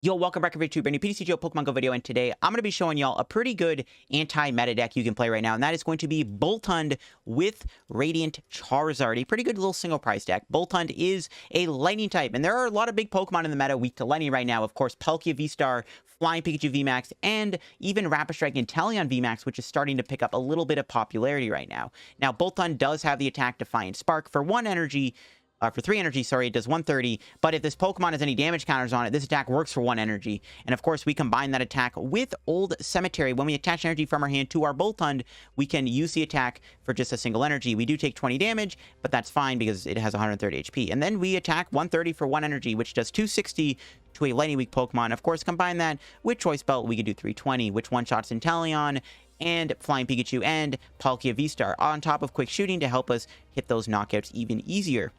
Yo, welcome back to YouTube, a new PTCGO Pokemon Go video, and today I'm going to be showing y'all a pretty good anti-meta deck you can play right now, and that is going to be Boltund with Radiant Charizard, a pretty good little single price deck. Boltund is a lightning type, and there are a lot of big Pokemon in the meta weak to lightning right now. Of course, Palkia V-Star, Flying Pikachu VMAX, and even Rapid Strike Inteleon VMAX, which is starting to pick up a little bit of popularity right now. Now, Boltund does have the attack Defiant Spark for 1 energy, for 3 energy, sorry, it does 130, but if this Pokemon has any damage counters on it, this attack works for 1 energy, and of course, we combine that attack with Old Cemetery. When we attach energy from our hand to our Boltund, we can use the attack for just a single energy. We do take 20 damage, but that's fine because it has 130 HP, and then we attack 130 for 1 energy, which does 260 to a lightning weak Pokemon. Of course, combine that with Choice Belt, we could do 320, which one-shots Inteleon, and Flying Pikachu, and Palkia V-Star, on top of Quick Shooting to help us hit those knockouts even easier.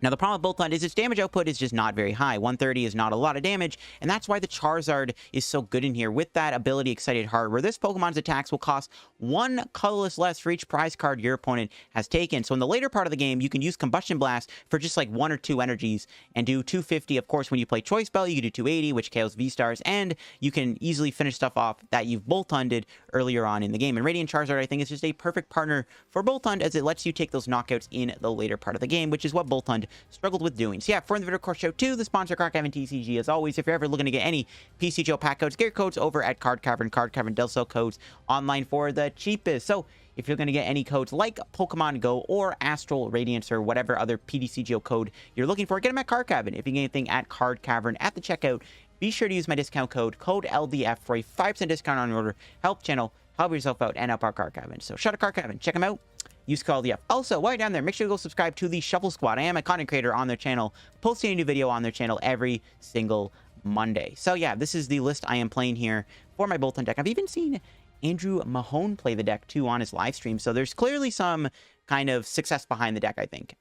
Now, the problem with Boltund is its damage output is just not very high. 130 is not a lot of damage, and that's why the Charizard is so good in here with that ability Excited Heart, where this Pokemon's attacks will cost 1 colorless less for each prize card your opponent has taken. So in the later part of the game, you can use Combustion Blast for just like 1 or 2 energies and do 250. Of course, when you play Choice Belt, you can do 280, which KOs V-Stars, and you can easily finish stuff off that you've Boltunded earlier on in the game. And Radiant Charizard, I think, is just a perfect partner for Boltund, as it lets you take those knockouts in the later part of the game, which is what Boltund struggled with doing. So yeah, for the video course show 2, the sponsor Card Cavern TCG. As always, if you're ever looking to get any PCGO pack codes, get your codes over at Card Cavern. Card Cavern does sell codes online for the cheapest. So if you're going to get any codes like Pokemon Go or Astral Radiance or whatever other PTCGO code you're looking for, get them at Card Cavern. If you get anything at Card Cavern at the checkout, be sure to use my discount code LDF for a 5% discount on your order. Help channel, help yourself out, and help our Card Cavern. So shout out Card Cavern, check them out. Use code LDF. Also, while you're down there, make sure to go subscribe to the Shuffle Squad. I am a content creator on their channel, posting a new video on their channel every single Monday. So yeah, this is the list I am playing here for my Boltund deck. I've even seen Andrew Mahone play the deck too on his live stream, so there's clearly some kind of success behind the deck, I think.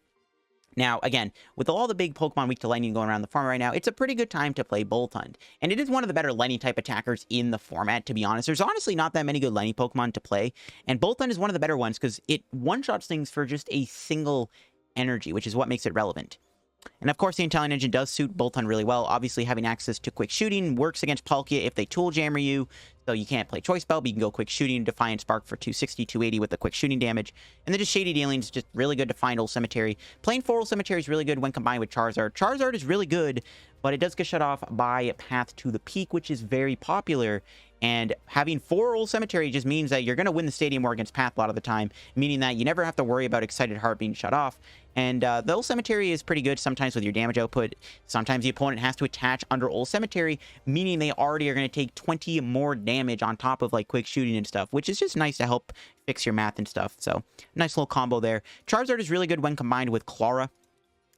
Now, again, with all the big Pokemon weak to lightning going around the format right now, it's a pretty good time to play Boltund. And it is one of the better lightning type attackers in the format, to be honest. There's honestly not that many good lightning Pokemon to play, and Boltund is one of the better ones because it one-shots things for just a single energy, which is what makes it relevant. And of course, the Inteleon engine does suit Boltund really well. Obviously, having access to Quick Shooting works against Palkia if they Tool Jammer you, so you can't play Choice Belt, but you can go Quick Shooting, Defiant Spark for 260, 280 with the Quick Shooting damage. And then just Shady Dealing is just really good to find Old Cemetery. Playing 4 Old Cemetery is really good when combined with Charizard. Charizard is really good, but it does get shut off by Path to the Peak, which is very popular. And having 4 Old Cemetery just means that you're going to win the Stadium War against Path a lot of the time, meaning that you never have to worry about Excited Heart being shut off. And the Old Cemetery is pretty good sometimes with your damage output. Sometimes the opponent has to attach under Old Cemetery, meaning they already are going to take 20 more damage on top of like Quick Shooting and stuff, which is just nice to help fix your math and stuff. So nice little combo there. Charizard is really good when combined with Klara,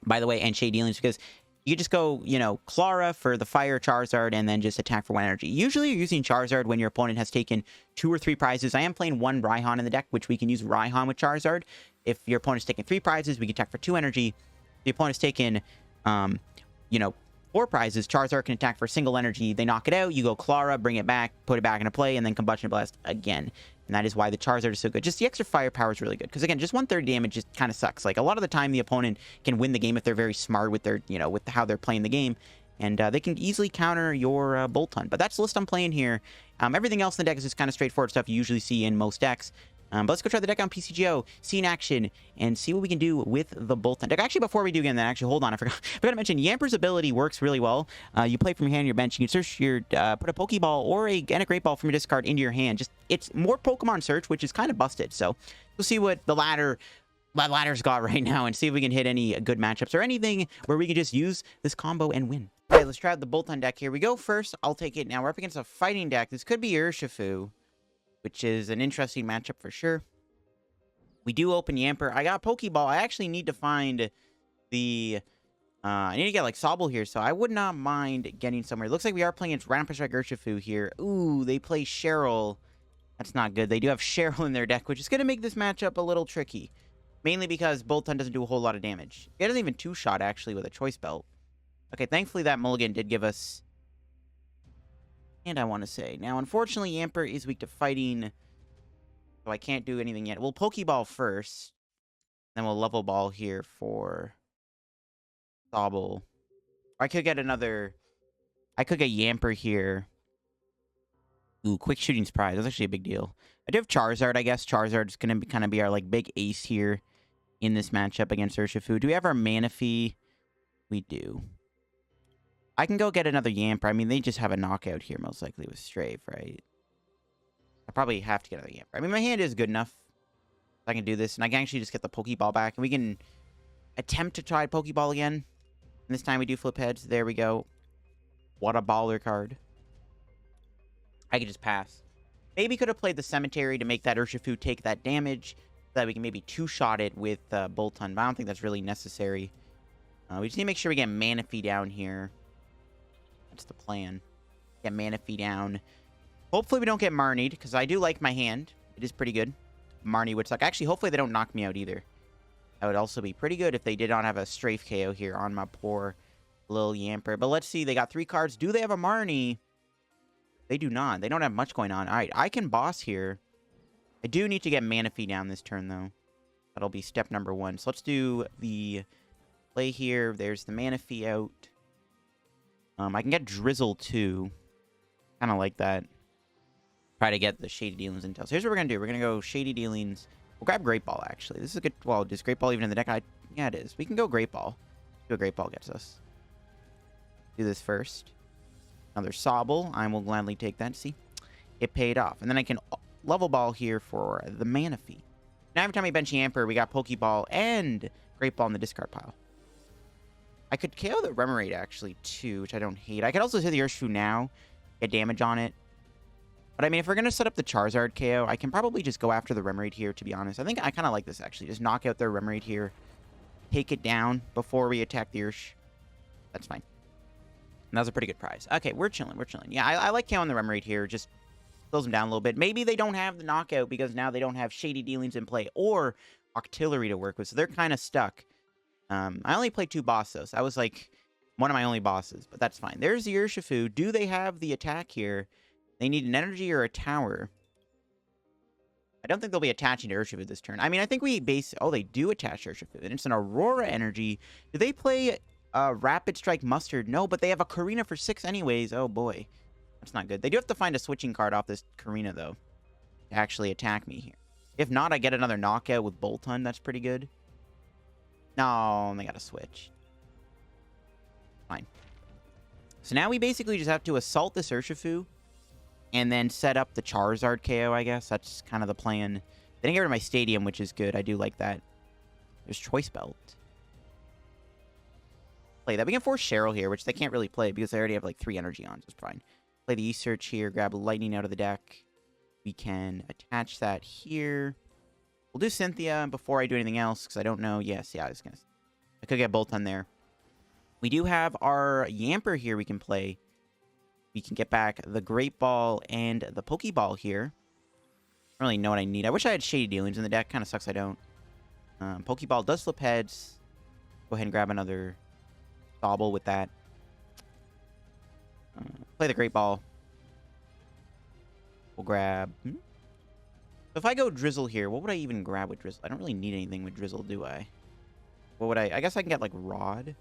by the way, and Shade Dealings, because you just go, you know, Klara for the Fire Charizard and then just attack for 1 energy. Usually you're using Charizard when your opponent has taken 2 or 3 prizes. I am playing 1 Raihan in the deck, which we can use Raihan with Charizard. If your opponent's taken 3 prizes, we can attack for 2 energy. If the opponent's taken, you know, 4 prizes, Charizard can attack for single energy. They knock it out, you go Klara, bring it back, put it back into play, and then Combustion Blast again. And that is why the Charizard is so good. Just the extra firepower is really good. Because again, just 130 damage just kind of sucks. Like a lot of the time, the opponent can win the game if they're very smart with their, you know, with how they're playing the game. And they can easily counter your Boltund. But that's the list I'm playing here. Everything else in the deck is just kind of straightforward stuff you usually see in most decks. But let's go try the deck on PCGO, see in action, and see what we can do with the Boltund deck. Actually, before we do again, actually, hold on, I forgot to mention, Yamper's ability works really well. You play from your hand on your bench, you can search your, put a Pokeball or and a Great Ball from your discard into your hand. Just, it's more Pokemon search, which is kind of busted. So we'll see what the ladder's got right now, and see if we can hit any good matchups or anything where we can just use this combo and win. All right, let's try out the Boltund deck here. We go first, I'll take it. Now we're up against a fighting deck. This could be Urshifu, which is an interesting matchup for sure. We do open Yamper. I got Pokeball. I actually need to find the... I need to get, like, Sobble here, so I would not mind getting somewhere. It looks like we are playing against Rapid Strike Urshifu here. Ooh, they play Cheryl. That's not good. They do have Cheryl in their deck, which is going to make this matchup a little tricky. Mainly because Boltund doesn't do a whole lot of damage. It doesn't even 2-shot, actually, with a Choice Belt. Okay, thankfully that mulligan did give us... And I want to say. Now, unfortunately, Yamper is weak to fighting, so I can't do anything yet. We'll Pokeball first. Then we'll Level Ball here for Sobble. Or I could get another I could get Yamper here. Ooh, quick shooting's prize. That's actually a big deal. I do have Charizard, I guess. Charizard's going to kind of be our, like, big ace here in this matchup against Urshifu. Do we have our Manaphy? We do. I can go get another Yamper. I mean, they just have a knockout here, most likely, with Strafe, right? I probably have to get another Yamper. I mean, my hand is good enough. I can do this, and I can actually just get the Pokeball back, and we can attempt to try Pokeball again. And this time we do flip heads. There we go. What a baller card. I could just pass. Maybe could have played the Cemetery to make that Urshifu take that damage, so that we can maybe two-shot it with Boltund, but I don't think that's really necessary. We just need to make sure we get Manaphy down here. That's the plan. Get Manaphy down. Hopefully we don't get Marnied, because I do like my hand. It is pretty good. Marnie would suck. Actually, hopefully they don't knock me out either. That would also be pretty good if they did not have a Strafe KO here on my poor little Yamper. But let's see. They got 3 cards. Do they have a Marnie? They do not. They don't have much going on. All right, I can boss here. I do need to get Manaphy down this turn, though. That'll be step number 1. So let's do the play here. There's the Manaphy out. I can get Drizzile, too. Kind of like that. Try to get the Shady Dealings intel. So here's what we're going to do. We're going to go Shady Dealings. We'll grab Great Ball, actually. This is a good... Well, is Great Ball even in the deck? Yeah, it is. We can go Great Ball. See what Great Ball gets us. Do this first. Another Sobble. I will gladly take that. See? It paid off. And then I can Level Ball here for the Manaphy. Now every time we bench Yamper, we got Pokeball and Great Ball in the discard pile. I could KO the Remoraid, actually, too, which I don't hate. I could also hit the Urshifu now. Get damage on it. But, I mean, if we're going to set up the Charizard KO, I can probably just go after the Remoraid here, to be honest. I think I kind of like this, actually. Just knock out their Remoraid here. Take it down before we attack the Ursh. That's fine. And that was a pretty good prize. Okay, we're chilling. We're chilling. Yeah, I like KOing the Remoraid here. Just slows them down a little bit. Maybe they don't have the knockout because now they don't have Shady Dealings in play or Octillery to work with. So they're kind of stuck. I only played 2 bosses, though. So that was, like, one of my only bosses. But that's fine. There's the Urshifu. Do they have the attack here? They need an energy or a tower. I don't think they'll be attaching to Urshifu this turn. I mean, I think we base... Oh, they do attach to Urshifu. And it's an Aurora energy. Do they play Rapid Strike Mustard? No, but they have a Karina for 6 anyways. Oh, boy. That's not good. They do have to find a switching card off this Karina, though, to actually attack me here. If not, I get another knockout with Boltund. That's pretty good. No, they got to switch. Fine. So now we basically just have to assault this Urshifu and then set up the Charizard KO, I guess. That's kind of the plan. They didn't get rid of my Stadium, which is good. I do like that. There's Choice Belt. Play that. We can force Cheryl here, which they can't really play because they already have like 3 energy on. So it's fine. Play the E-Search here. Grab Lightning out of the deck. We can attach that here. We'll do Cynthia before I do anything else because I don't know. Yes, yeah, I could get Boltund there. We do have our Yamper here we can play. We can get back the Great Ball and the Pokeball here. I don't really know what I need. I wish I had Shady Dealings in the deck. Kind of sucks I don't. Pokeball does flip heads. Go ahead and grab another Sobble with that. Play the Great Ball. We'll grab... So if I go Drizzile here, what would I even grab with Drizzile? I don't really need anything with Drizzile, do I? What would I guess I can get, like, Rod.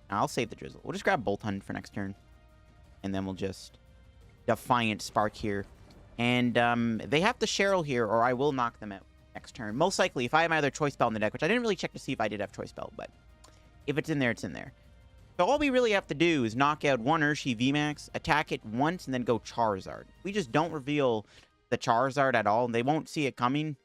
I'll save the Drizzile. We'll just grab Boltund for next turn. And then we'll just Defiant Spark here. And they have to Cheryl here, or I will knock them out next turn. Most likely, if I have my other Choice Belt in the deck, which I didn't really check to see if I did have Choice Belt, but if it's in there, it's in there. So all we really have to do is knock out one Urshifu VMAX, attack it once, and then go Charizard. We just don't reveal the Charizard at all. They won't see it coming.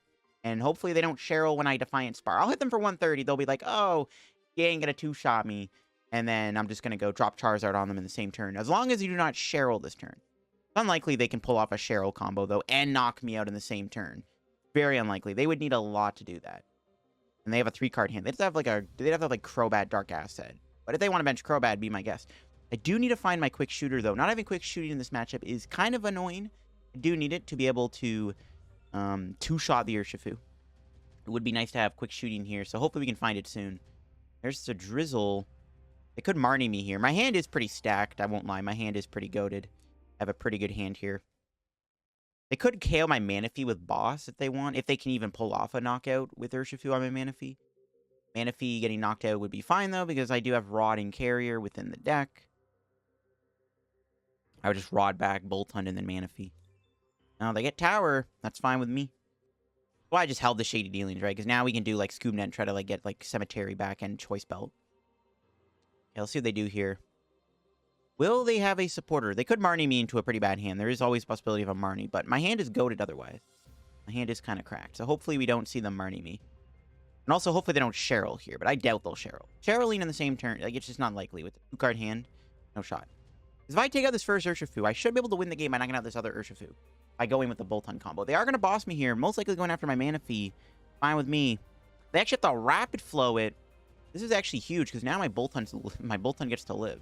And hopefully they don't Cheryl when I Defiant Spark. I'll hit them for 130. They'll be like, oh, you ain't going to 2-shot me. And then I'm just going to go drop Charizard on them in the same turn. As long as you do not Cheryl this turn. It's unlikely they can pull off a Cheryl combo, though, and knock me out in the same turn. Very unlikely. They would need a lot to do that. And they have a 3-card hand. They'd have to have like Crobat Dark Asset. But if they want to bench Crobat, be my guess. I do need to find my quick shooter, though. Not having quick shooting in this matchup is kind of annoying. I do need it to be able to 2-shot the Urshifu. It would be nice to have quick shooting here, so hopefully we can find it soon. There's the Drizzile. They could Marnie me here. My hand is pretty stacked, I won't lie. My hand is pretty goated. I have a pretty good hand here. They could KO my Manaphy with Boss if they want, if they can even pull off a knockout with Urshifu on my Manaphy. Manaphy getting knocked out would be fine, though, because I do have Rod and Carrier within the deck. I would just Rod back, Boltund, and then Manaphy. Now they get Tower. That's fine with me. Well, I just held the Shady Dealings, right? Because now we can do, like, Scoop Net and try to, like, get, like, Cemetery back and Choice Belt. Okay, let's see what they do here. Will they have a supporter? They could Marnie me into a pretty bad hand. There is always a possibility of a Marnie, but my hand is goated otherwise. My hand is kind of cracked, so hopefully we don't see them Marnie me. And also, hopefully they don't Cheryl here, but I doubt they'll Cheryl. Cheryling in the same turn, like, it's just not likely. With the 2-card hand, no shot. Because if I take out this first Urshifu, I should be able to win the game by knocking out this other Urshifu. By going with the Boltund combo. They are going to boss me here, most likely going after my Manaphy. Fine with me. They actually have to Rapid Flow it. This is actually huge, because now my Boltund gets to live.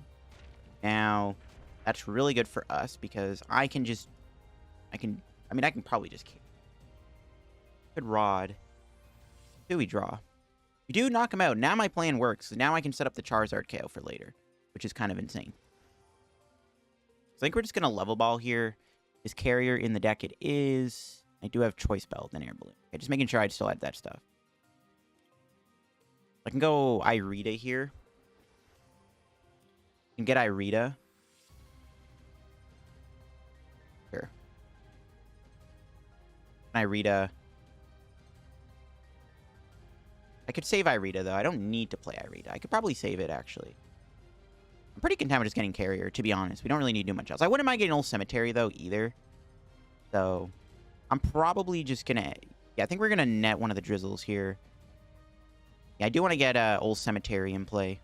Now, that's really good for us, because I can just... I can probably just kick. Good Rod. Do we draw? We do knock him out. Now my plan works. Now I can set up the Charizard KO for later, which is kind of insane. So I think we're just going to Level Ball here. Is Carrier in the deck? It is. I do have Choice Belt and Air Balloon. Okay, just making sure I still have that stuff. I can go Irida here. I can get Irida. Sure. Irida. I could save Irida, though. I don't need to play Irida. I could probably save it, actually. I'm pretty content with just getting Carrier, to be honest. We don't really need to do much else. I wouldn't mind getting Old Cemetery, though, either. So, I'm probably just going to... Yeah, I think we're going to net one of the Drizzles here. Yeah, I do want to get Old Cemetery in play.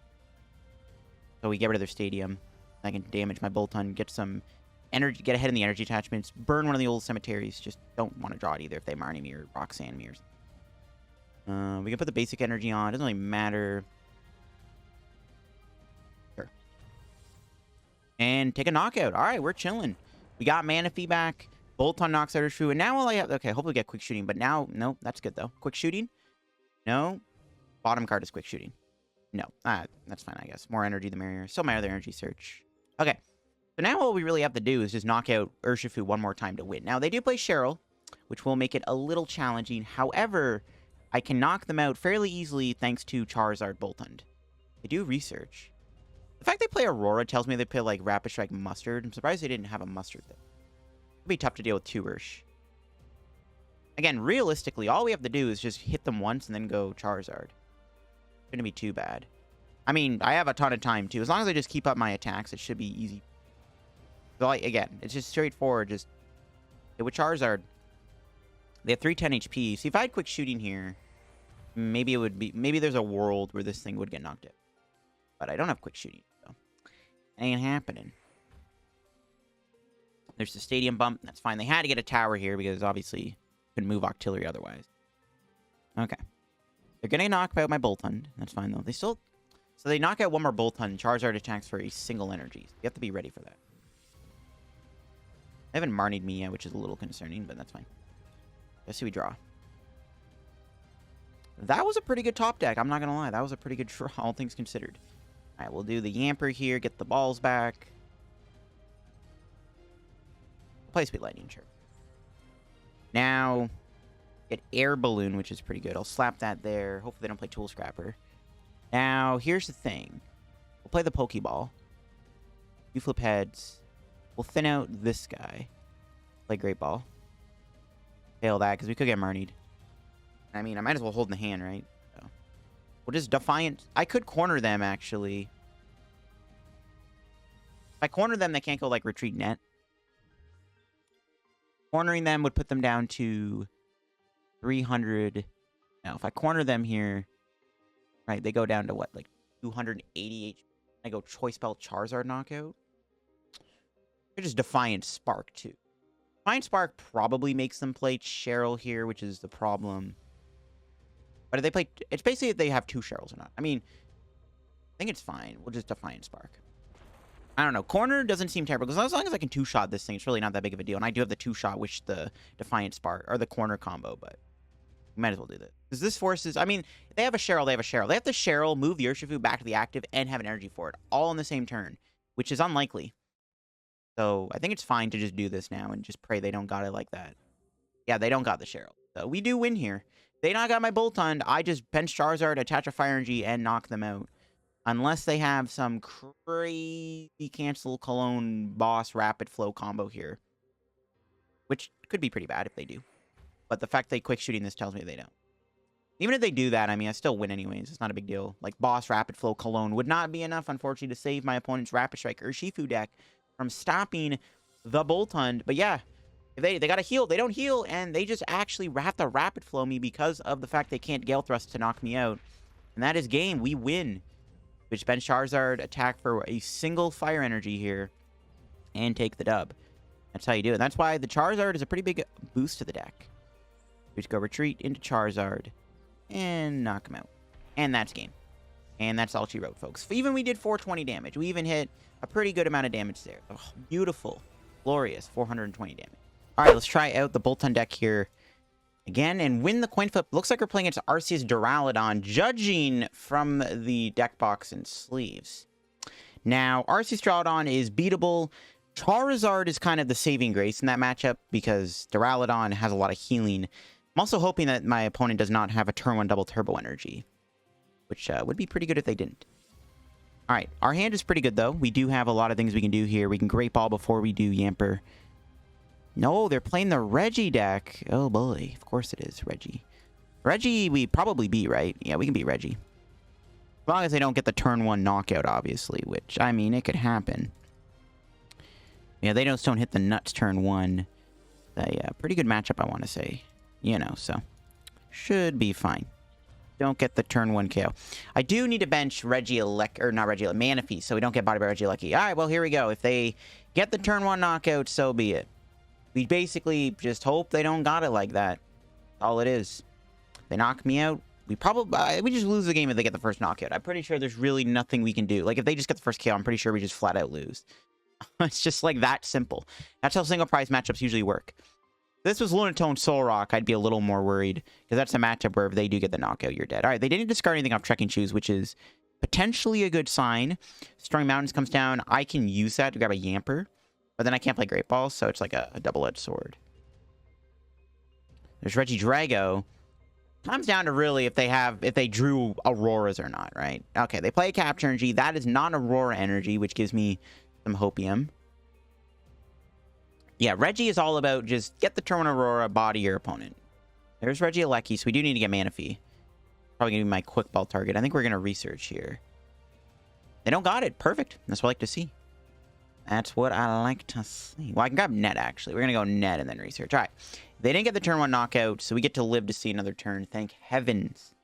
So we get rid of their Stadium. I can damage my Boltund, get some energy, get ahead in the energy attachments, burn one of the Old Cemeteries. Just don't want to draw it either if they Marnie me or Roxanne me or something. We can put the basic energy on. It doesn't really matter. Sure. And take a knockout. All right, we're chilling. We got Manaphy back. Boltund knocks out Urshifu. And now all I have... Okay, hopefully we get quick shooting. But now... No, that's good, though. Quick shooting? No. Bottom card is quick shooting. No. That's fine, I guess. More energy, the merrier. Still my other energy search. Okay. So now all we really have to do is just knock out Urshifu one more time to win. Now, they do play Cheryl, which will make it a little challenging. However... I can knock them out fairly easily thanks to Charizard Boltund. They do research. The fact they play Aurora tells me they play, like, Rapid Strike Mustard. I'm surprised they didn't have a Mustard there. It'll be tough to deal with 2 Ursh. Again, realistically, all we have to do is just hit them once and then go Charizard. Shouldn't be too bad. I mean, I have a ton of time, too. As long as I just keep up my attacks, it should be easy. So, again, it's just straightforward. Just hit with Charizard. They have 310 HP. See, if I had quick shooting here, maybe it would be... Maybe there's a world where this thing would get knocked out. But I don't have quick shooting, so... It ain't happening. There's the Stadium bump. That's fine. They had to get a tower here because, obviously, couldn't move Octillery otherwise. Okay. They're going to knock out my Boltund. That's fine, though. They still... So they knock out one more Boltund. Charizard attacks for a single energy. You have to be ready for that. They haven't Marnied me yet, which is a little concerning, but that's fine. Let's see, we draw. That was a pretty good top deck. I'm not going to lie. That was a pretty good draw, all things considered. All right, we'll do the Yamper here. Get the balls back. Play Speed Lightning, sure. Now, get Air Balloon, which is pretty good. I'll slap that there. Hopefully they don't play Tool Scrapper. Now, here's the thing. We'll play the Pokeball. You flip heads. We'll thin out this guy. Play Great Ball. Fail that, because we could get Marnied. I mean, I might as well hold in the hand, right? So, we'll just Defiant... I could corner them, actually. If I corner them, they can't go, like, Retreat Net. Cornering them would put them down to 300. Now, if I corner them here, right, they go down to, what, like, 280 HP. I go Choice Belt Charizard knockout. Or just Defiant Spark, too. Defiant Spark probably makes them play Cheryl here, which is the problem. But if they play... It's basically if they have 2 Cheryls or not. I mean, I think it's fine. We'll just Defiant Spark. I don't know. Corner doesn't seem terrible, because as long as I can 2-shot this thing, it's really not that big of a deal. And I do have the 2-shot, which the Defiant Spark, or the corner combo, but we might as well do that. Because this forces... I mean, if they have a Cheryl, they have a Cheryl. They have to Cheryl, move the Urshifu back to the active, and have an energy for it. All in the same turn, which is unlikely. So, I think it's fine to just do this now and just pray they don't got it like that. Yeah, they don't got the Cheryl. So, we do win here. They not got my Boltund. I just bench Charizard, attach a Fire Energy, and knock them out. Unless they have some crazy cancel cologne boss rapid flow combo here. Which could be pretty bad if they do. But the fact they quick shooting this tells me they don't. Even if they do that, I mean, I still win anyways. It's not a big deal. Like, boss rapid flow cologne would not be enough, unfortunately, to save my opponent's Rapid Strike Urshifu deck from stopping the Boltund. But yeah, if they got to heal. They don't heal, and they just actually have to rapid flow me because of the fact they can't Gale Thrust to knock me out. And that is game. We win. Which bench Charizard attack for a single fire energy here and take the dub. That's how you do it. That's why the Charizard is a pretty big boost to the deck. We just go retreat into Charizard and knock him out. And that's game. And that's all she wrote, folks. Even we did 420 damage. We even hit a pretty good amount of damage there. Oh, beautiful. Glorious. 420 damage. All right, let's try out the Boltund deck here again and win the coin flip. Looks like we're playing against Arceus Duraludon, judging from the deck box and sleeves. Now, Arceus Duraludon is beatable. Charizard is kind of the saving grace in that matchup because Duraludon has a lot of healing. I'm also hoping that my opponent does not have a turn 1 double turbo energy, which would be pretty good if they didn't. All right, our hand is pretty good, though. We do have a lot of things we can do here. We can Great Ball before we do Yamper. No, they're playing the Reggie deck. Oh, boy. Of course it is, Reggie. Reggie, we probably beat, right? Yeah, we can beat Reggie. As long as they don't get the turn 1 knockout, obviously, which, I mean, it could happen. Yeah, they just don't hit the nuts turn 1. A pretty good matchup, I want to say. You know, so should be fine. Don't get the turn 1 KO. I do need to bench Manaphy, so we don't get body by Regigigas. All right, well, here we go. If they get the turn 1 knockout, so be it. We basically just hope they don't got it like that. All it is. They knock me out. We just lose the game if they get the first knockout. I'm pretty sure there's really nothing we can do. Like, if they just get the first KO, I'm pretty sure we just flat out lose. It's just like that simple. That's how single prize matchups usually work. If this was Lunatone Solrock, I'd be a little more worried, because that's a matchup where if they do get the knockout, you're dead. All right, they didn't discard anything off Trekking Shoes, which is potentially a good sign. Storming Mountains comes down. I can use that to grab a Yamper, but then I can't play Great Balls, so it's like a double-edged sword. There's Regidrago. Comes down to really if they drew Auroras or not, right? Okay, they play Capture Energy. That is not Aurora Energy, which gives me some Hopium. Yeah, Reggie is all about just get the turn 1 Aurora, body your opponent. There's Regigigas, so we do need to get Manaphy. Probably going to be my quick ball target. I think we're going to research here. They don't got it. Perfect. That's what I like to see. That's what I like to see. Well, I can grab net, actually. We're going to go net and then research. All right. They didn't get the turn 1 knockout, so we get to live to see another turn. Thank heavens.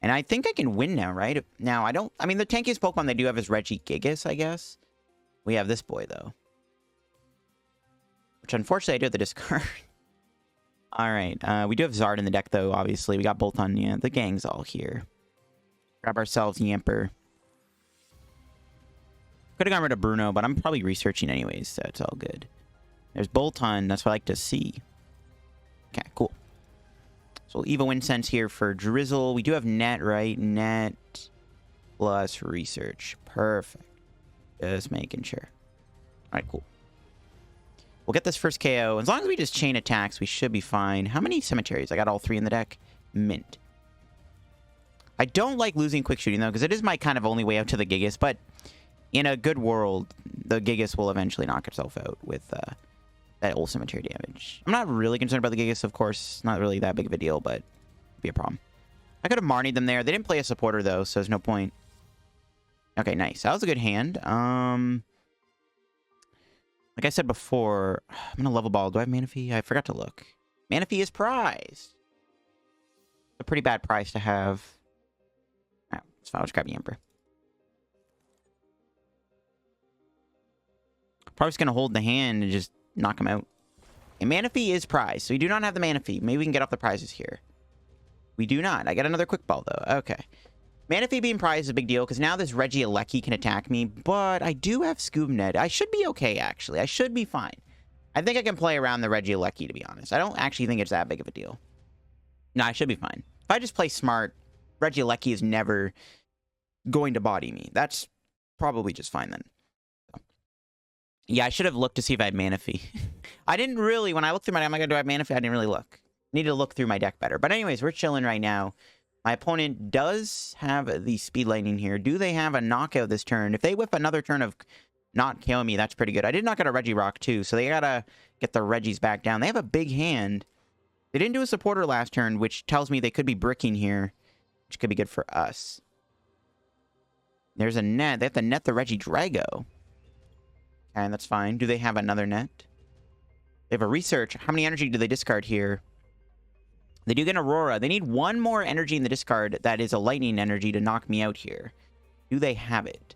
And I think I can win now, right? Now, I mean, the tankiest Pokemon they do have is Regigigas, I guess. We have this boy, though. Which, unfortunately, I do have the discard. All right. We do have Zard in the deck, though, obviously. We got Boltund. Yeah, the gang's all here. Grab ourselves Yamper. Could have gotten rid of Bruno, but I'm probably researching anyways, so it's all good. There's Boltund. That's what I like to see. Okay, cool. So Evo Incense here for Drizzile. We do have net, right? Net plus research. Perfect. Just making sure. All right, cool. We'll get this first KO. As long as we just chain attacks, we should be fine. How many cemeteries? I got all 3 in the deck. Mint. I don't like losing quick shooting, though, because it is my kind of only way out to the Gigas, but in a good world, the Gigas will eventually knock itself out with that Old Cemetery damage. I'm not really concerned about the Gigas, of course. Not really that big of a deal, but it'd be a problem. I could have Marnied them there. They didn't play a supporter, though, so there's no point. Okay, nice. That was a good hand. Like I said before, I'm going to level ball. Do I have Manaphy? I forgot to look. Manaphy is prized. A pretty bad prize to have. Alright, let's fine. Let's grab Yamper. Probably just going to hold the hand and just knock him out. And Manaphy is prized, so we do not have the Manaphy. Maybe we can get off the prizes here. We do not. I got another quick ball, though. Okay. Manaphy being prized is a big deal, because now this Regigigas can attack me, but I do have Scoop Up Net. I should be okay, actually. I should be fine. I think I can play around the Regigigas, to be honest. I don't actually think it's that big of a deal. No, I should be fine. If I just play smart, Regigigas is never going to body me. That's probably just fine, then. So. Yeah, I should have looked to see if I had Manaphy. I didn't really, when I looked through my deck, I'm like, do I have Manaphy? I didn't really look. Need to look through my deck better. But anyways, we're chilling right now. My opponent does have the speed lightning here. Do they have a knockout this turn? If they whip another turn of not KO me, that's pretty good. I did knock out a Regirock too, so they gotta get the Regis back down. They have a big hand. They didn't do a supporter last turn, which tells me they could be bricking here, which could be good for us. There's a net. They have to net the Regidrago. And that's fine. Do they have another net? They have a research. How many energy do they discard here? They do get an Aurora. They need one more energy in the discard that is a lightning energy to knock me out here. Do they have it?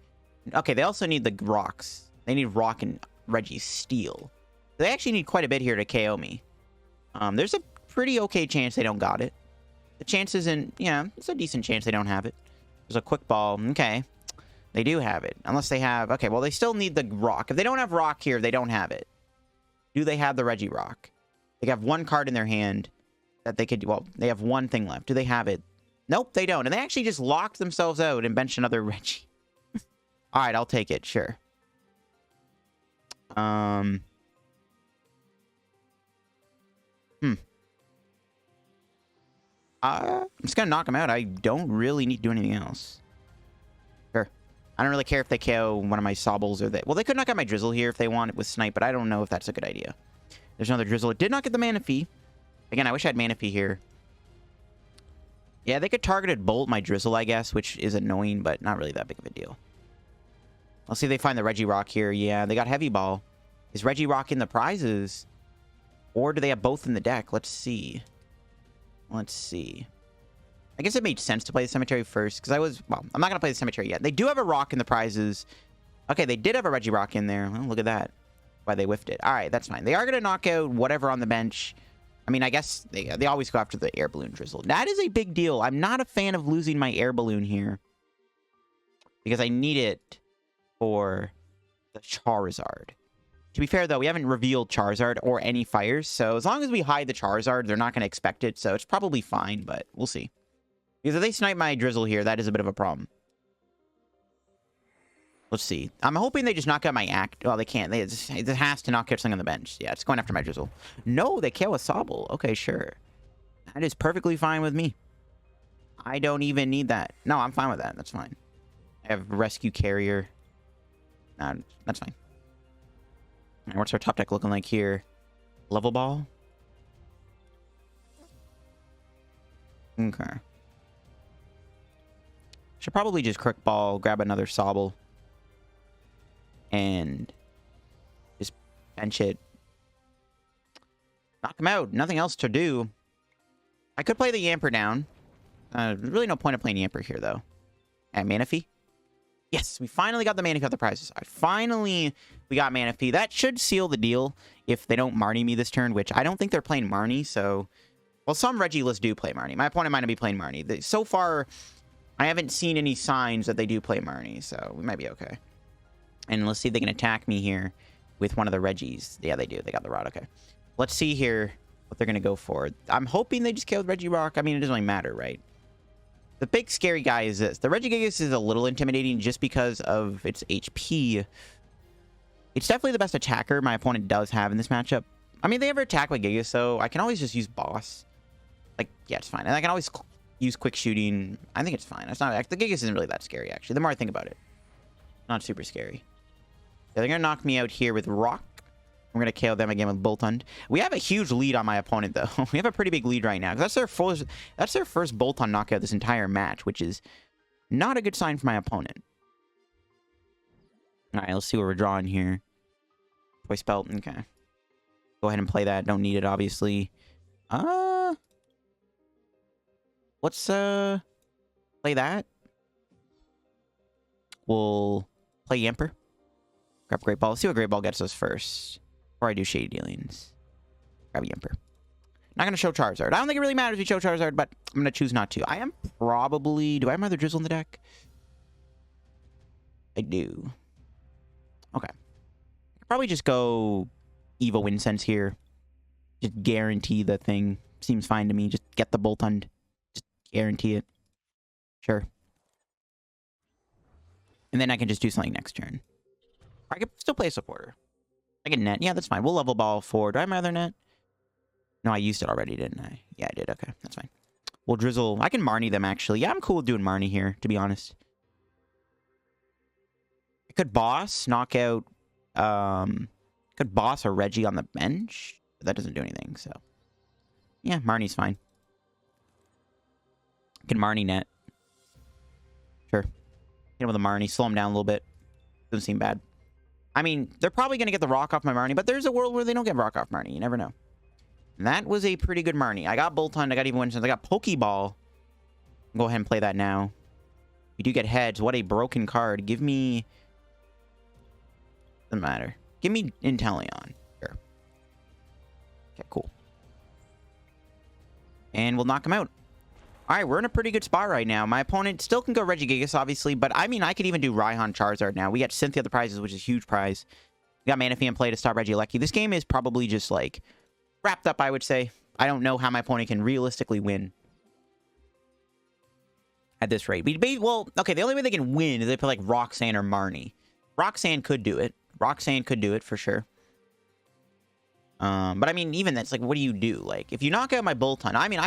Okay, they also need the rocks. They need rock and Registeel. They actually need quite a bit here to KO me. There's a pretty okay chance they don't got it. The chance isn't, yeah, it's a decent chance they don't have it. There's a quick ball. Okay. They do have it. Unless they have, okay, well, they still need the rock. If they don't have rock here, they don't have it. Do they have the Regirock? They have one card in their hand that they could do. Well, they have one thing left. Do they have it? Nope, they don't. And they actually just locked themselves out and benched another Regi. All right, I'll take it. Sure. I'm just going to knock them out. I don't really need to do anything else. Sure. I don't really care if they KO one of my Sobbles or they... Well, they could knock out my Drizzile here if they want it with Snipe, but I don't know if that's a good idea. There's another Drizzile. It did not get the Manaphy. Again, I wish I had Manaphy here. Yeah, they could targeted Bolt my Drizzile, I guess, which is annoying, but not really that big of a deal. I'll see if they find the Regirock here. Yeah, they got Heavy Ball. Is Regirock in the prizes? Or do they have both in the deck? Let's see. Let's see. I guess it made sense to play the Cemetery first, because I was... Well, I'm not going to play the Cemetery yet. They do have a Rock in the prizes. Okay, they did have a Regirock in there. Well, look at that. Why they whiffed it. All right, that's fine. They are going to knock out whatever on the bench. I mean, I guess they always go after the Air Balloon Drizzile. That is a big deal. I'm not a fan of losing my Air Balloon here, because I need it for the Charizard. To be fair, though, we haven't revealed Charizard or any fires, so as long as we hide the Charizard, they're not going to expect it, so it's probably fine, but we'll see. Because if they snipe my Drizzile here, that is a bit of a problem. Let's see. I'm hoping they just knock out my Act. Well, they can't. It has to knock out something on the bench. Yeah, it's going after my Drizzile. No, they kill a Sobble. Okay, sure. That is perfectly fine with me. I don't even need that. No, I'm fine with that. That's fine. I have Rescue Carrier. Nah, that's fine. And what's our top deck looking like here? Level Ball? Okay. Should probably just Quick Ball, grab another Sobble, and just bench it. Knock him out. Nothing else to do. I could play the Yamper down. Really no point of playing Yamper here, though. And Manaphy? Yes, we finally got the Manaphy off the prizes. Finally, we got Manaphy. That should seal the deal if they don't Marnie me this turn, which I don't think they're playing Marnie, so... Well, some Regigigas do play Marnie. My opponent might not be playing Marnie. So far, I haven't seen any signs that they do play Marnie, so we might be okay. And let's see if they can attack me here with one of the Regis. Yeah, they do. They got the Rod. Okay. Let's see here what they're going to go for. I'm hoping they just killed Regirock. I mean, it doesn't really matter, right? The big scary guy is this. The Regigigas is a little intimidating just because of its HP. It's definitely the best attacker my opponent does have in this matchup. I mean, they ever attack with Gigas, so I can always just use Boss. Like, yeah, it's fine. And I can always use Quick Shooting. I think it's fine. It's not... The Gigas isn't really that scary, actually. The more I think about it. Not super scary. So they're going to knock me out here with Rock. We're going to KO them again with Boltund. We have a huge lead on my opponent, though. We have a pretty big lead right now. That's their first Boltund knockout this entire match, which is not a good sign for my opponent. All right, let's see what we're drawing here. Choice Belt. Okay. Go ahead and play that. Don't need it, obviously. Let's play that. We'll play Yamper. Grab Great Ball. Let's see what Great Ball gets us first. Before I do Shady Dealings. Grab Yamper. Not going to show Charizard. I don't think it really matters if you show Charizard, but I'm going to choose not to. I am probably... Do I have my other Drizzile in the deck? I do. Okay. I'll probably just go Evo Incense here. Just guarantee the thing. Seems fine to me. Just get the Boltund. Just guarantee it. Sure. And then I can just do something next turn. I can still play a supporter. I can net. Yeah, that's fine. We'll level ball 4. Do I have my other net? No, I used it already, didn't I? Yeah, I did. Okay, that's fine. We'll Drizzle. I can Marnie them, actually. Yeah, I'm cool with doing Marnie here, to be honest. I could boss, knock out... could boss a Reggie on the bench. But that doesn't do anything, so... Yeah, Marnie's fine. I can Marnie net. Sure. Hit him with a Marnie. Slow him down a little bit. Doesn't seem bad. I mean, they're probably going to get the rock off my Marnie, but there's a world where they don't get rock off Marnie. You never know. And that was a pretty good Marnie. I got Boltund. I got even Winston. I got Pokeball. Go ahead and play that now. We do get heads. What a broken card. Give me... Doesn't matter. Give me Inteleon. Sure. Okay, cool. And we'll knock him out. Alright, we're in a pretty good spot right now. My opponent still can go Regigigas, obviously, but I mean, I could even do Raihan Charizard now. We got Cynthia the prizes, which is a huge prize. We got Manaphy in play to stop Regigigas. This game is probably just, like, wrapped up, I would say. I don't know how my opponent can realistically win at this rate. Well, okay, the only way they can win is if they play, like, Roxanne or Marnie. Roxanne could do it. Roxanne could do it, for sure. But I mean, even that's like, what do you do? Like, if you knock out my Boltund, I mean, what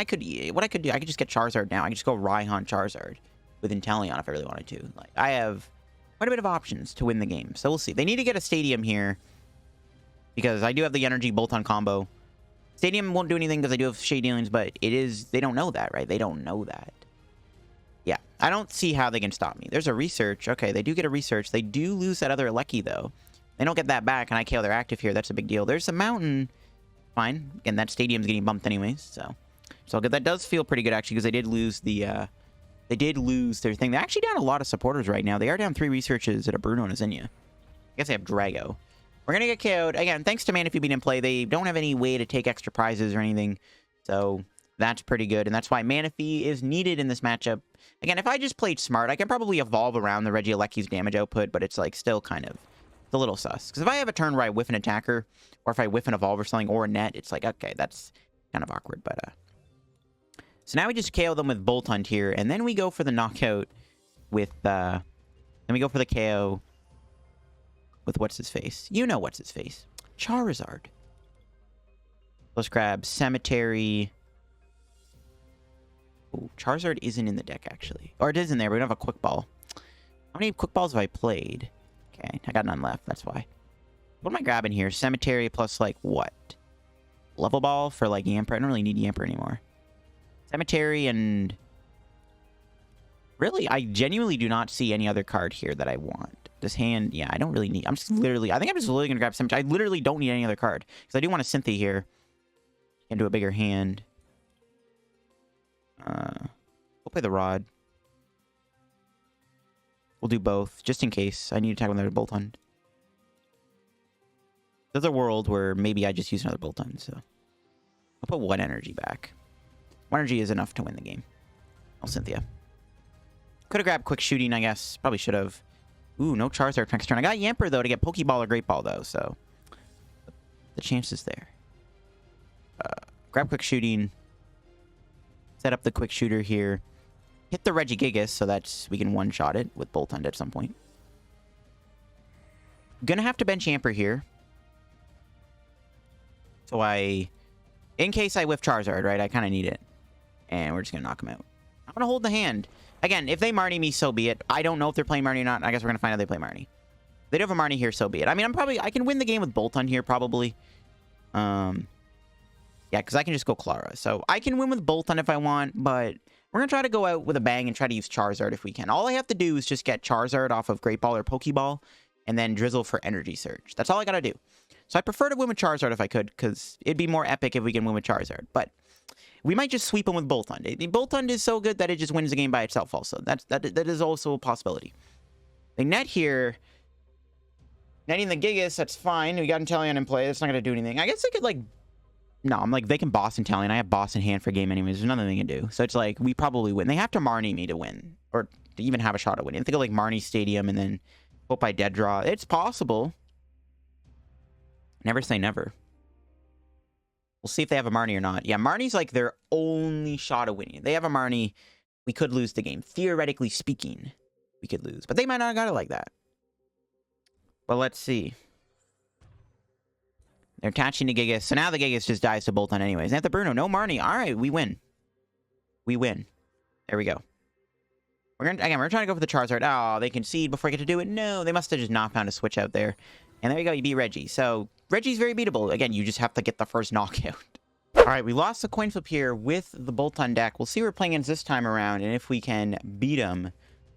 I could do, I could just get Charizard now. I could just go Raihan Charizard with Inteleon if I really wanted to. Like, I have quite a bit of options to win the game. So we'll see. They need to get a Stadium here because I do have the Energy Boltund combo. Stadium won't do anything because I do have Shade Dealings, but they don't know that, right? They don't know that. Yeah, I don't see how they can stop me. There's a research. Okay, they do get a research. They do lose that other Lecky, though. They don't get that back, and I KO their active here. That's a big deal. There's a mountain. Fine. Again, that stadium's getting bumped anyways, so good. That does feel pretty good, actually, because they did lose the, they did lose their thing. They're actually down a lot of supporters right now. They are down 3 researches at a Bruno and a Zinnia. I guess they have Drago. We're going to get KO'd. Again, thanks to Manaphy being in play. They don't have any way to take extra prizes or anything, so that's pretty good, and that's why Manaphy is needed in this matchup. Again, if I just played smart, I can probably evolve around the Regigigas' damage output, but it's, like, still kind of... It's a little sus. Because if I have a turn where I whiff an attacker, or if I whiff an evolve or something, or a net, it's like, okay, that's kind of awkward. But so now we just KO them with Boltund here, and then we go for the knockout with, then we go for the KO with what's-his-face. You know what's-his-face. Charizard. Let's grab Cemetery. Ooh, Charizard isn't in the deck, actually. Or it is in there, but we don't have a Quick Ball. How many Quick Balls have I played? Okay, I got none left, that's why. What am I grabbing here? Cemetery plus, like, what? Level Ball for, like, Yamper? I don't really need Yamper anymore. Cemetery and... Really, I genuinely do not see any other card here that I want. This hand, yeah, I don't really need... I'm just literally... I think I'm just literally going to grab Cemetery. I literally don't need any other card. Because I do want a Cynthia here. And do a bigger hand. We'll play the Rod. We'll do both, just in case. I need to attack with another Boltund. There's a world where maybe I just use another Boltund, so... I'll put 1 energy back. 1 energy is enough to win the game. Oh, Cynthia. Could have grabbed Quick Shooting, I guess. Probably should have. Ooh, no Charizard next turn. I got Yamper, though, to get Pokeball or Great Ball, though, so... The chance is there. Grab Quick Shooting. Set up the Quick Shooter here. Hit the Regigigas so that we can one-shot it with Boltund at some point. Gonna have to bench Yamper here. So in case I whiff Charizard, right? I kind of need it. And we're just gonna knock him out. I'm gonna hold the hand. Again, if they Marnie me, so be it. I don't know if they're playing Marnie or not. I guess we're gonna find out they play Marnie. If they do have a Marnie here, so be it. I mean, I can win the game with Boltund here, probably. Yeah, because I can just go Klara. So I can win with Boltund if I want, but... We're going to try to go out with a bang and try to use Charizard if we can. All I have to do is just get Charizard off of Great Ball or Pokeball, and then Drizzle for Energy Search. That's all I got to do. So I prefer to win with Charizard if I could, because it'd be more epic if we can win with Charizard. But we might just sweep him with Boltund. Boltund is so good that it just wins the game by itself also. That is also a possibility. The net here... Netting the Gigas, that's fine. We got Inteleon in play. That's not going to do anything. I guess I could, like... No, I'm like, they can boss Inteleon. I have boss in hand for game anyways. There's nothing they can do. So it's like, we probably win. They have to Marnie me to win. Or to even have a shot at winning. Think of like Marnie Stadium and then hope I dead draw. It's possible. Never say never. We'll see if they have a Marnie or not. Yeah, Marnie's like their only shot at winning. If they have a Marnie, we could lose the game. Theoretically speaking, we could lose. But they might not have got it like that. But let's see. They're attaching to Gigas. So now the Gigas just dies to Boltund anyways. They have the Bruno. No Marnie. All right, we win. We win. There we go. We're trying to go for the Charizard. Oh, they concede before I get to do it. No, they must have just not found a switch out there. And there you go, you beat Reggie. So, Reggie's very beatable. Again, you just have to get the first knockout. Alright, we lost the coin flip here with the Boltund deck. We'll see what we're playing against this time around, and if we can beat him. We'll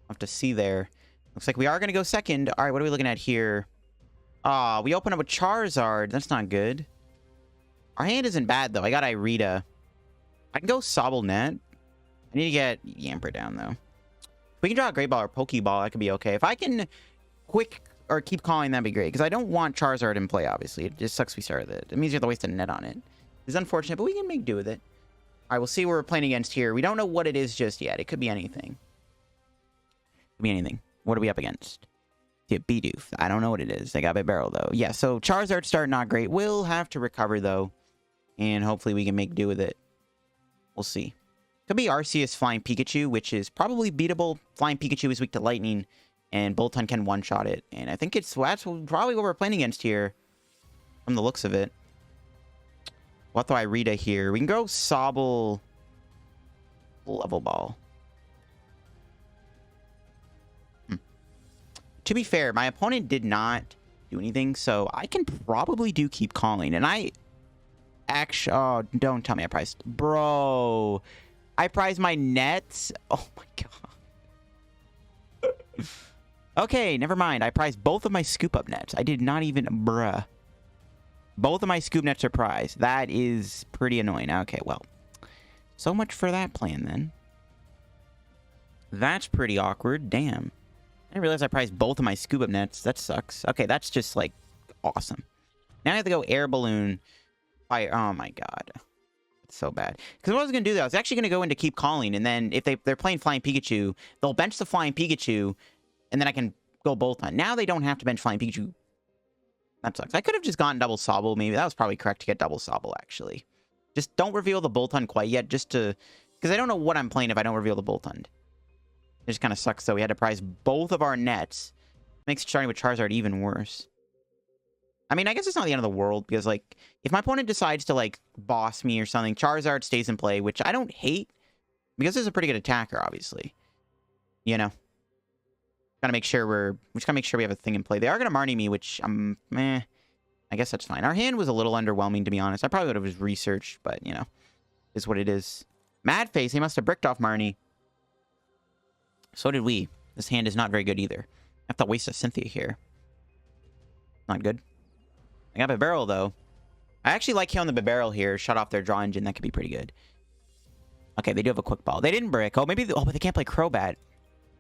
have to see there. Looks like we are going to go second. Alright, what are we looking at here? Ah, we open up a Charizard. That's not good. Our hand isn't bad, though. I got Irida. I can go Sobble Net. I need to get Yamper down, though. If we can draw a Great Ball or Pokeball, that could be okay. If I can quick or keep calling, that'd be great. Because I don't want Charizard in play, obviously. It just sucks we started it. It means you have to waste a net on it. It's unfortunate, but we can make do with it. All right, we'll see what we're playing against here. We don't know what it is just yet. It could be anything. It could be anything. What are we up against? Yeah, Bidoof. I don't know what it is. They got Bibarel, though. Yeah, so Charizard start not great. We'll have to recover, though. And hopefully we can make do with it. We'll see. Could be Arceus Flying Pikachu, which is probably beatable. Flying Pikachu is weak to Lightning, and Boltund can one-shot it. And I think that's probably what we're playing against here, from the looks of it. What do I read here? We can go Sobble Level Ball. To be fair, my opponent did not do anything, so I can probably do keep calling. And I actually... Oh, don't tell me I priced... Bro... I prized my nets? Oh my god. Okay, never mind. I prized both of my scoop up nets. I did not even... Bruh. Both of my scoop nets are prized. That is pretty annoying. Okay, well. So much for that plan, then. That's pretty awkward. Damn. I didn't realize I prized both of my scoop up nets. That sucks. Okay, that's just, like, awesome. Now I have to go air balloon. Fire. Oh my god. So bad. Because what I was going to do, though, I was actually going to go into keep calling, and then if they're playing Flying Pikachu, they'll bench the Flying Pikachu, and then I can go Boltund. Now they don't have to bench Flying Pikachu. That sucks. I could have just gotten double Sobble, maybe. That was probably correct to get double Sobble, actually. Just don't reveal the Boltund quite yet, just to... Because I don't know what I'm playing if I don't reveal the Boltund. It just kind of sucks, though. We had to prize both of our nets. Makes starting with Charizard even worse. I mean, I guess it's not the end of the world, because, like, if my opponent decides to, like, boss me or something, Charizard stays in play, which I don't hate, because it's a pretty good attacker, obviously. You know? Gotta make sure we just gotta make sure we have a thing in play. They are gonna Marnie me, which, I guess that's fine. Our hand was a little underwhelming, to be honest. I probably would have researched, but, you know, is what it is. Mad Face, he must have bricked off Marnie. So did we. This hand is not very good, either. I have to waste a Cynthia here. Not good. I got Bibarel, though. I actually like killing the Bibarel here. Shut off their draw engine. That could be pretty good. Okay, they do have a quick ball. They didn't brick. Oh, maybe... Oh, but they can't play Crobat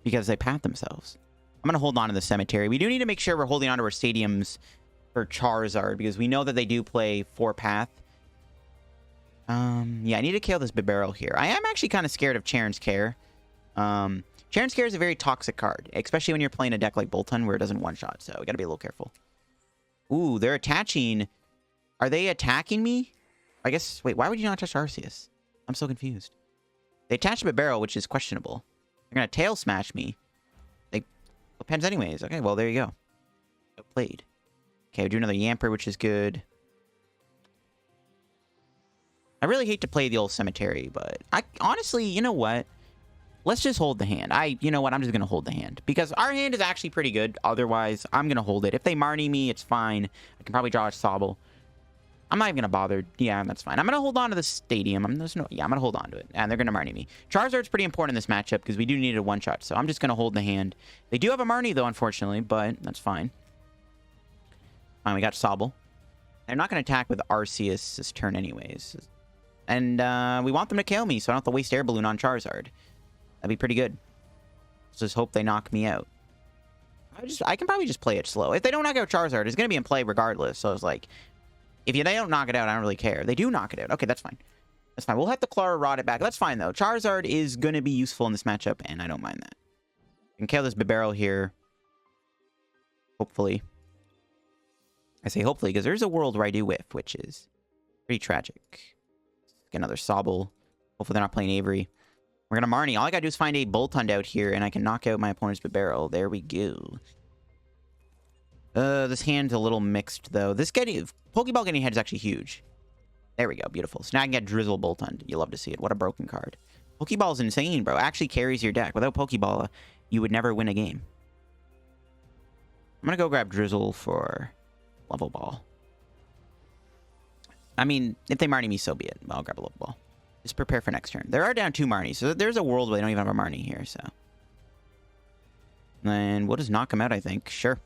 because they pat themselves. I'm going to hold on to the Cemetery. We do need to make sure we're holding on to our stadiums for Charizard because we know that they do play 4-path. Yeah, I need to kill this Bibarel here. I am actually kind of scared of Charon's Care. Charon's Care is a very toxic card, especially when you're playing a deck like Boltund where it doesn't one-shot, so we got to be a little careful. Ooh, they're attaching... Are they attacking me? I guess... Wait, why would you not touch Arceus? I'm so confused. They attached Bibarel, which is questionable. They're going to tail smash me. They... Depends anyways. Okay, well, there you go. Well played. Okay, we do another Yamper, which is good. I really hate to play the Old Cemetery, but... Honestly, you know what? Let's just hold the hand. You know what? I'm just going to hold the hand. Because our hand is actually pretty good. Otherwise, I'm going to hold it. If they Marnie me, it's fine. I can probably draw a Sobble. I'm not even going to bother. Yeah, that's fine. I'm going to hold on to the stadium. I'm going to hold on to it. And they're going to Marnie me. Charizard's pretty important in this matchup because we do need a one-shot. So I'm just going to hold the hand. They do have a Marnie, though, unfortunately. But that's fine. Fine, we got Sobble. They're not going to attack with Arceus this turn anyways. And we want them to kill me, so I don't have to waste Air Balloon on Charizard. That'd be pretty good. Let's just hope they knock me out. I can probably just play it slow. If they don't knock out Charizard, it's going to be in play regardless. So it's like, if they don't knock it out, I don't really care. They do knock it out. Okay, that's fine. That's fine. We'll have to Klara rod it back. That's fine, though. Charizard is going to be useful in this matchup, and I don't mind that. I can kill this Bibarel here. Hopefully. I say hopefully, because there's a world where I do whiff, which is pretty tragic. Get another Sobble. Hopefully they're not playing Avery. We're going to Marnie. All I got to do is find a Boltund out here, and I can knock out my opponent's Bibarel. There we go. This hand's a little mixed, though. This Pokeball getting ahead is actually huge. There we go. Beautiful. So now I can get Drizzile Boltund. You love to see it. What a broken card. Pokeball's insane, bro. Actually carries your deck. Without Pokeball, you would never win a game. I'm gonna go grab Drizzile for Level Ball. I mean, if they Marnie me, so be it. I'll grab a Level Ball. Just prepare for next turn. There are down 2 Marnies, so there's a world where they don't even have a Marnie here, so. And we'll just knock them out, I think. Sure.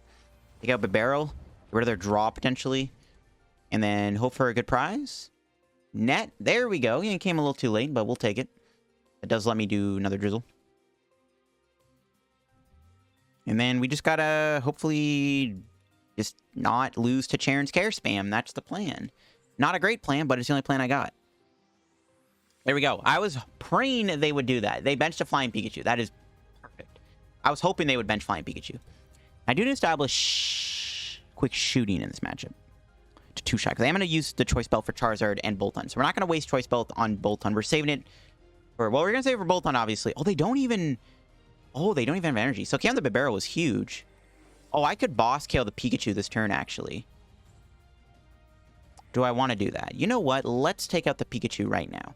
Take out Barrel. Get rid of their draw, potentially. And then hope for a good prize. Net. There we go. It came a little too late, but we'll take it. It does let me do another Drizzile. And then we just gotta, hopefully, just not lose to Charizard Care spam. That's the plan. Not a great plan, but it's the only plan I got. There we go. I was praying they would do that. They benched a Flying Pikachu. That is perfect. I was hoping they would bench Flying Pikachu. I do establish quick shooting in this matchup. To 2-shot. Because I'm going to use the Choice Belt for Charizard and Boltund. So we're not going to waste Choice Belt on Boltund. We're saving it for... Well, we're going to save it for Boltund, obviously. Oh, they don't even... Oh, they don't even have energy. So KO the Barrel was huge. Oh, I could boss KO the Pikachu this turn, actually. Do I want to do that? You know what? Let's take out the Pikachu right now.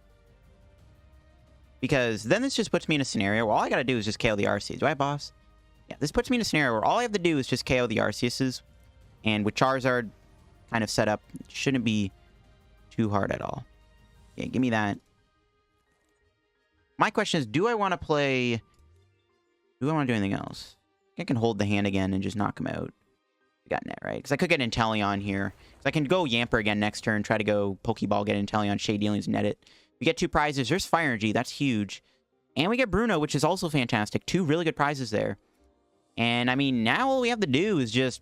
Because then this just puts me in a scenario where all I got to do is just KO the Arceus. Do I have boss? Yeah, this puts me in a scenario where all I have to do is just KO the Arceuses. And with Charizard kind of set up, it shouldn't be too hard at all. Yeah, give me that. My question is, do I want to play... Do I want to do anything else? I can hold the hand again and just knock him out. We got net, right? Because I could get Inteleon here. Because I can go Yamper again next turn, try to go Pokeball, get Inteleon, Shade Dealings, net it. We get 2 prizes. There's Fire Energy. That's huge. And we get Bruno, which is also fantastic. 2 really good prizes there. And, I mean, now all we have to do is just...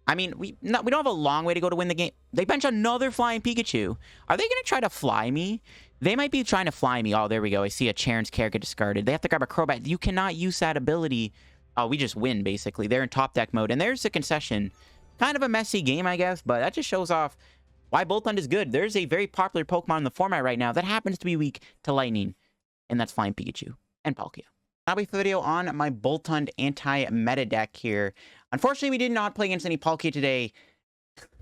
I mean, we don't have a long way to go to win the game. They bench another Flying Pikachu. Are they going to try to fly me? They might be trying to fly me. Oh, there we go. I see a Charizard Care get discarded. They have to grab a Crobat. You cannot use that ability. Oh, we just win, basically. They're in top deck mode. And there's the concession. Kind of a messy game, I guess. But that just shows off why Boltund is good. There's a very popular Pokemon in the format right now that happens to be weak to Lightning. And that's Flying Pikachu and Palkia. That'll be the video on my Boltund anti-meta deck here. Unfortunately, we did not play against any Palkia today.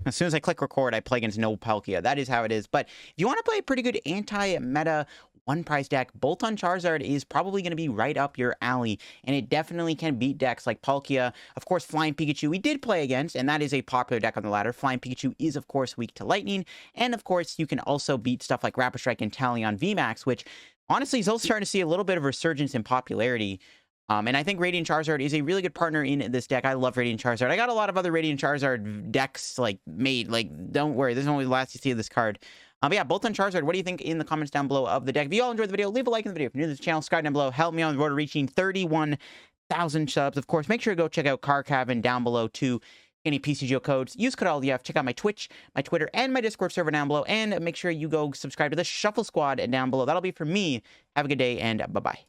As soon as I click record, I play against no Palkia. That is how it is. But if you want to play a pretty good anti-meta one-price deck, Boltund Charizard is probably going to be right up your alley. And it definitely can beat decks like Palkia. Of course, Flying Pikachu we did play against, and that is a popular deck on the ladder. Flying Pikachu is, of course, weak to Lightning. And, of course, you can also beat stuff like Rapid Strike and Inteleon VMAX, which... Honestly, he's also starting to see a little bit of resurgence in popularity. And I think Radiant Charizard is a really good partner in this deck. I love Radiant Charizard. I got a lot of other Radiant Charizard decks, like, made. Like, don't worry. This is only the last you see of this card. But yeah, Boltund Charizard, what do you think in the comments down below of the deck? If you all enjoyed the video, leave a like in the video. If you're new to the channel, subscribe down below. Help me on the road to reaching 31,000 subs. Of course, make sure to go check out Car Cabin down below, too. Any PTCGO codes, use code LDF, check out my Twitch, my Twitter, and my Discord server down below, and make sure you go subscribe to the Shuffle Squad down below. That'll be for me. Have a good day, and bye-bye.